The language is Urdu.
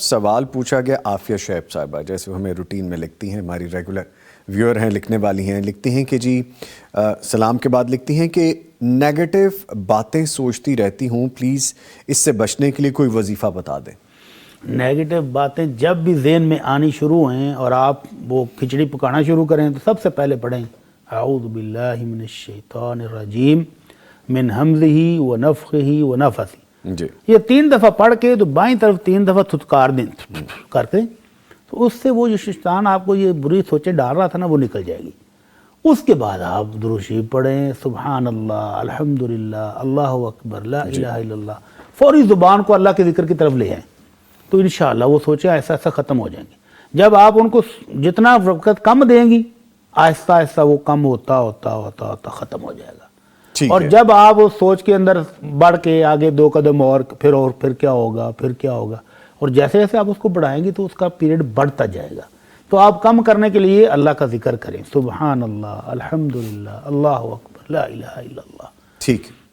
سوال پوچھا گیا عافیہ شعیب صاحبہ، جیسے ہمیں روٹین میں لکھتی ہیں، ہماری ریگولر ویور ہیں، لکھنے والی ہیں، لکھتی ہیں کہ جی سلام کے بعد لکھتی ہیں کہ نیگیٹو باتیں سوچتی رہتی ہوں، پلیز اس سے بچنے کے لیے کوئی وظیفہ بتا دیں۔ نیگیٹو باتیں جب بھی ذہن میں آنی شروع ہیں اور آپ وہ کھچڑی پکانا شروع کریں تو سب سے پہلے پڑھیں اعوذ باللہ من الشیطان الرجیم من حمزہ ونفخہ ونفثہ۔ جی، یہ 3 دفعہ پڑھ کے تو بائیں طرف 3 دفعہ تھتکار دیں کرتے، تو اس سے وہ جو شیطان آپ کو یہ بری سوچیں ڈال رہا تھا نا وہ نکل جائے گی۔ اس کے بعد آپ درود شریف پڑھیں، سبحان اللہ، الحمدللہ، اللہ اکبر، لا الہ الا اللہ، فوری زبان کو اللہ کے ذکر کی طرف لے آئیں تو انشاءاللہ وہ سوچیں ایسا ایسا ختم ہو جائیں گے۔ جب آپ ان کو جتنا وقت کم دیں گی آہستہ آہستہ وہ کم ہوتا ہوتا ہوتا ہوتا ختم ہو جائے گا۔ اور جب آپ اس سوچ کے اندر بڑھ کے آگے 2 قدم اور پھر کیا ہوگا، پھر کیا ہوگا، اور جیسے جیسے آپ اس کو بڑھائیں گے تو اس کا پیریڈ بڑھتا جائے گا۔ تو آپ کم کرنے کے لیے اللہ کا ذکر کریں، سبحان اللہ، الحمدللہ، اللہ اکبر، لا الہ الا اللہ۔ ٹھیک۔